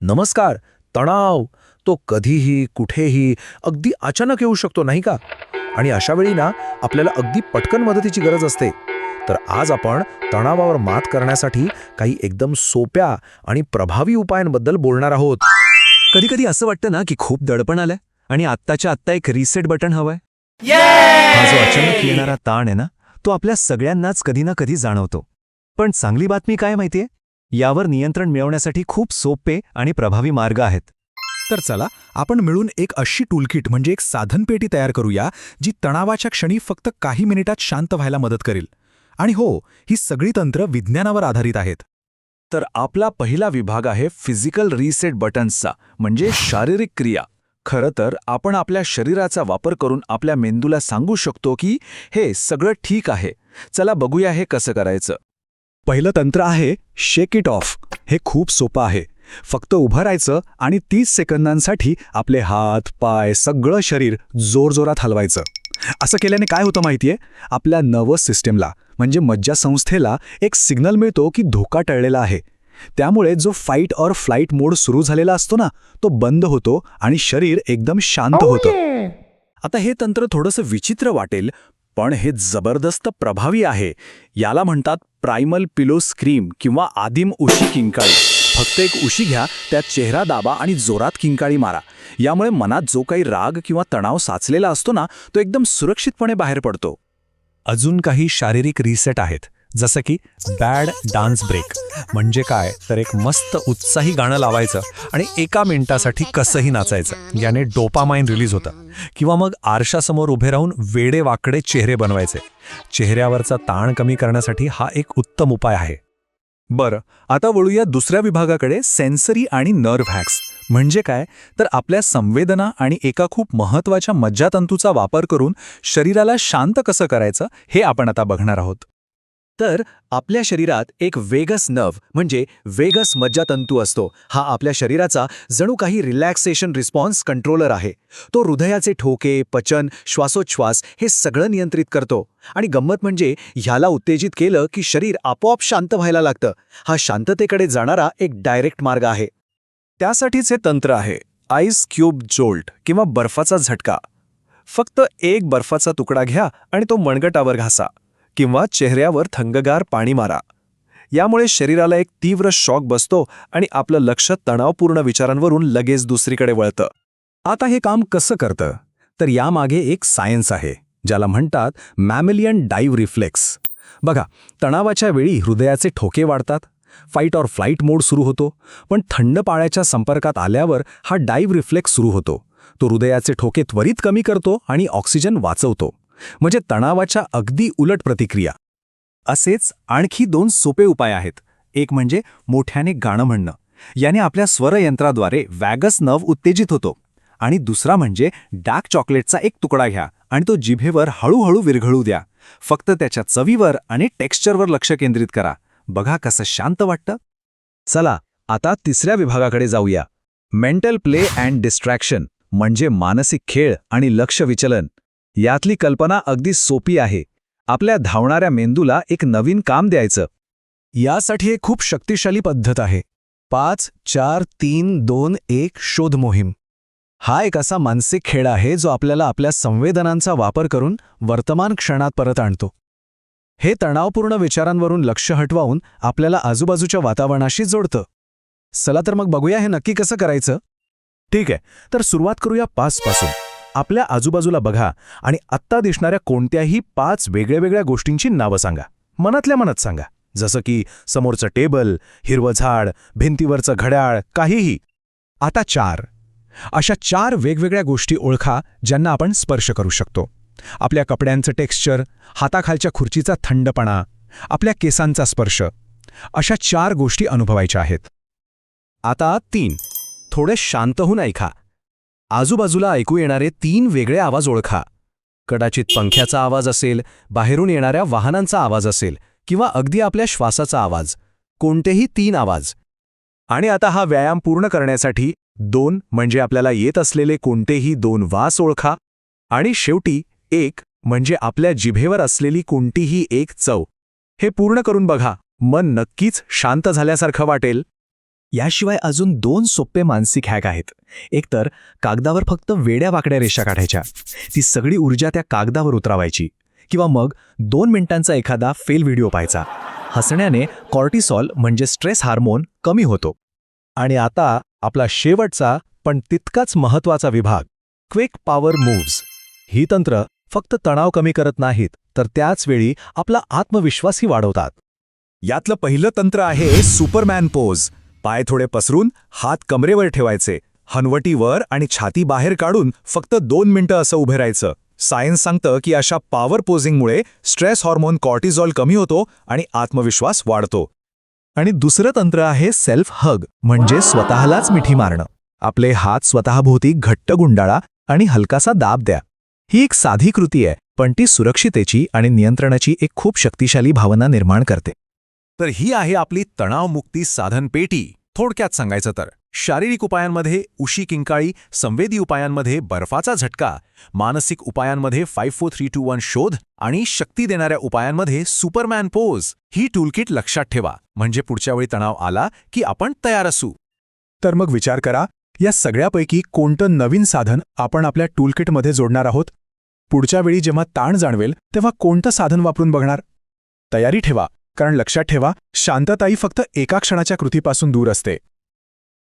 नमस्कार. तणाव तो कधीही कुठेही अगदी अचानक येऊ शकतो नाही का? आणि अशा वेळी ना आपल्याला अगदी पटकन मदतीची गरज असते. तर आज आपण तणावावर मात करण्यासाठी काही एकदम सोप्या आणि प्रभावी उपायांबद्दल बोलणार आहोत. कधी-कधी असं वाटतं ना की खूप दडपण आलंय आणि आत्ताच्या आत्ता एक रिसेट बटन हवंय. हा जो अचानक येणारा ताण आहे ना, तो आपल्या सगळ्यांनाच कधी ना कधी जाणवतो. पण चांगली बातमी काय माहितीये? यावर नियंत्रण मिळवण्यासाठी खूप सोपे आणि प्रभावी मार्ग आहेत. तर चला आपण मिळून एक अशी टूलकिट म्हणजे एक साधनपेटी तयार करूया जी तणावाच्या क्षणी फक्त काही मिनिटात शांत व्हायला मदत करेल. आणि हो, ही सगळी तंत्र विज्ञानावर आधारित आहेत. तर आपला पहिला विभाग आहे फिजिकल रिसेट बटन्सचा, म्हणजे शारीरिक क्रिया. खरं तर आपण आपल्या शरीराचा वापर करून आपल्या मेंदूला सांगू शकतो की हे सगळं ठीक आहे. चला बघूया हे कसं करायचं. पहिलं तंत्र आहे शेक इट ऑफ. हे खूप सोपं आहे. फक्त उभं राहायचं आणि 30 सेकंदांसाठी आपले हात, पाय, सगळं शरीर जोरजोरात हलवायचं. असं केल्याने काय होतं माहितीये? आपल्या नर्वस सिस्टमला म्हणजे मज्जासंस्थेला एक सिग्नल मिळतो की धोका टळलेला आहे. त्यामुळे जो फाईट ऑर फ्लाईट मोड सुरू झालेला असतो ना, तो बंद होतो आणि शरीर एकदम शांत होतं. आता हे तंत्र थोडंसं विचित्र वाटेल, पण हे जबरदस्त प्रभावी आहे. याला म्हणतात प्रायमल पिलो स्क्रीम किंवा आदिम उशी किंकाळी. फक्त एक उशी घ्या, त्यात चेहरा दाबा आणि जोरात किंकाळी मारा. यामुळे मनात जो काही राग किंवा तणाव साचलेला असतो ना, तो एकदम सुरक्षितपणे बाहेर पडतो. अजून काही शारीरिक रिसेट आहेत, जसं की बॅड डान्स ब्रेक. म्हणजे काय तर एक मस्त उत्साही गाणं लावायचं आणि 1 मिनिटासाठी कसंही नाचायचं. याने डोपामाइन रिलीज होतं. किंवा मग आरशासमोर उभे राहून वेडे वाकडे चेहरे बनवायचे. चेहऱ्यावरचा ताण कमी करण्यासाठी हा एक उत्तम उपाय आहे. बरं, आता वळूया दुसऱ्या विभागाकडे, सेन्सरी आणि नर्व्ह हॅक्स. म्हणजे काय तर आपल्या संवेदना आणि एका खूप महत्त्वाच्या मज्जातंतूचा वापर करून शरीराला शांत कसं करायचं हे आपण आता बघणार आहोत. तर आपल्या शरीरात एक वेगस नर्व्ह म्हणजे वेगस मज्जातंतू असतो. हा आपल्या शरीराचा जणू काही रिलॅक्सेशन रिस्पॉन्स कंट्रोलर आहे. तो हृदयाचे ठोके, पचन, श्वासोच्छ्वास हे सगळं नियंत्रित करतो. आणि गंमत म्हणजे ह्याला उत्तेजित केलं की शरीर आपोआप शांत व्हायला लागतं. हा शांततेकडे जाणारा एक डायरेक्ट मार्ग आहे. त्यासाठीच हे तंत्र आहे आईस क्यूब जोल्ट किंवा बर्फाचा झटका. फक्त एक बर्फाचा तुकडा घ्या आणि तो मनगटावर घासा किंवा चेहऱ्यावर थंडगार पाणी मारा. यामुळे शरीराला एक तीव्र शॉक बसतो आणि आपलं लक्ष तणावपूर्ण विचारांवरून लगेच दुसरीकडे वळतं. आता हे काम कसं करतं? तर यामागे एक सायन्स आहे, ज्याला म्हणतात मॅमेलियन डाईव्ह रिफ्लेक्स. बघा, तणावाच्या वेळी हृदयाचे ठोके वाढतात, फाईट ऑर फ्लाईट मोड सुरू होतो. पण थंड पाण्याच्या संपर्कात आल्यावर हा डाईव्ह रिफ्लेक्स सुरू होतो. तो हृदयाचे ठोके त्वरित कमी करतो आणि ऑक्सिजन वाचवतो. म्हणजे तणावाच्या अगदी उलट प्रतिक्रिया. असेच आणखी 2 सोपे उपाय आहेत. एक म्हणजे मोठ्याने गाणं म्हणणं. याने आपल्या स्वरयंत्राद्वारे वॅगस नर्व्ह उत्तेजित होतो. आणि दुसरा म्हणजे डार्क चॉकलेटचा एक तुकडा घ्या आणि तो जिभेवर हळूहळू विरघळू द्या. फक्त त्याच्या चवीवर आणि टेक्स्चरवर लक्ष केंद्रित करा. बघा कसं शांत वाटतं. चला आता तिसऱ्या विभागाकडे जाऊया, मेंटल प्ले अँड डिस्ट्रॅक्शन म्हणजे मानसिक खेळ आणि लक्ष विचलन. यातली कल्पना अगदी सोपी आहे. आपल्या धावणाऱ्या मेंदूला एक नवीन काम द्यायचं. यासाठी एक खूप शक्तिशाली पद्धत आहे, 5 4 3 2 1 शोध मोहीम. हा एक असा मानसिक खेळ आहे जो आपल्याला आपल्या संवेदनांचा वापर करून वर्तमान क्षणात परत आणतो. हे तणावपूर्ण विचारांवरून लक्ष हटवावून आपल्याला आजूबाजूच्या वातावरणाशी जोडतं. चला तर मग बघूया हे नक्की कसं करायचं. ठीक आहे, तर सुरुवात करूया 5 पासून. आपल्या आजूबाजूला बघा आणि आत्ता दिसणाऱ्या कोणत्याही 5 वेगळ्या गोष्टींची नावं सांगा. मनातल्या मनात सांगा, जसं की समोरचं टेबल, हिरवं झाड, भिंतीवरचं घड्याळ, काहीही. आता 4 अशा 4 वेगवेगळ्या गोष्टी ओळखा ज्यांना आपण स्पर्श करू शकतो. आपल्या कपड्यांचं टेक्स्चर, हाताखालच्या खुर्चीचा थंडपणा, आपल्या केसांचा स्पर्श. अशा 4 गोष्टी अनुभवायच्या आहेत. आता 3 थोडे शांत होऊन ऐका. आजूबाजूला ऐकू येणारे 3 वेगळे आवाज ओळखा. कदाचित पंख्याचा आवाज असेल, बाहेरून येणाऱ्या वाहनांचा आवाज असेल किंवा अगदी आपल्या श्वासाचा आवाज. कोणतेही 3 आवाज. आणि आता हा व्यायाम पूर्ण करण्यासाठी 2 म्हणजे आपल्याला येत असलेले कोणतेही 2 वास ओळखा. आणि शेवटी 1 म्हणजे आपल्या जिभेवर असलेली कोणतीही एक चव. हे पूर्ण करून बघा, मन नक्कीच शांत झाल्यासारखं वाटेल. याशिवाय अजून 2 सोपे मानसिक हॅक आहेत. एक तर कागदावर फक्त वेड्या वाकड्या रेषा काढायच्या, ती सगळी ऊर्जा त्या कागदावर उतरावायची. किंवा मग 2 मिनिटांचा एखादा फेल व्हिडिओ पाहायचा. हसण्याने कॉर्टिसॉल म्हणजे स्ट्रेस हार्मोन कमी होतो. आणि आता आपला शेवटचा पण तितकाच महत्वाचा विभाग, क्विक पॉवर मूव्स. ही तंत्र फक्त तणाव कमी करत नाहीत, तर त्याच वेळी आपला आत्मविश्वासही वाढवतात. यातलं पहिलं तंत्र आहे सुपरमॅन पोज. पाय थोडे पसरून हात कमरेवर ठेवायचे, हनवटी वर आणि छाती बाहेर काढून फक्त 2 मिनिटं असं उभे राहायचं. सायन्स सांगतं की अशा पॉवर पोजिंगमुळे स्ट्रेस हार्मोन कॉर्टिझॉल कमी होतो आणि आत्मविश्वास वाढतो. आणि दुसरं तंत्र आहे सेल्फ हग, म्हणजे स्वतःलाच मिठी मारणं. आपले हात स्वतःभोवती घट्ट गुंडाळा आणि हलकासा दाब द्या. ही एक साधी कृती आहे, पण ती सुरक्षितेची आणि नियंत्रणाची एक खूप शक्तिशाली भावना निर्माण करते. तर ही आहे आपली तणावमुक्ती साधन पेटी. थोडक्यात सांगायचं तर शारीरिक उपायांमध्ये उशी किंकाळी, संवेदी उपायांमध्ये बर्फाचा झटका, मानसिक उपायांमध्ये 54321 शोध आणि शक्ती देणाऱ्या उपायांमध्ये सुपरमॅन पोज. ही टूलकिट लक्षात ठेवा, म्हणजे पुढच्या वेळी तणाव आला की आपण तयार असू. तर मग विचार करा, या सगळ्यापैकी कोणतं नवीन साधन आपण आपल्या टूलकिटमध्ये जोडणार आहोत? पुढच्या वेळी जेव्हा ताण जाणवेल तेव्हा कोणतं साधन वापरून बघणार? तयारी ठेवा, कारण लक्षात ठेवा, शांतताई फक्त एका क्षणाच्या कृतीपासून दूर असते.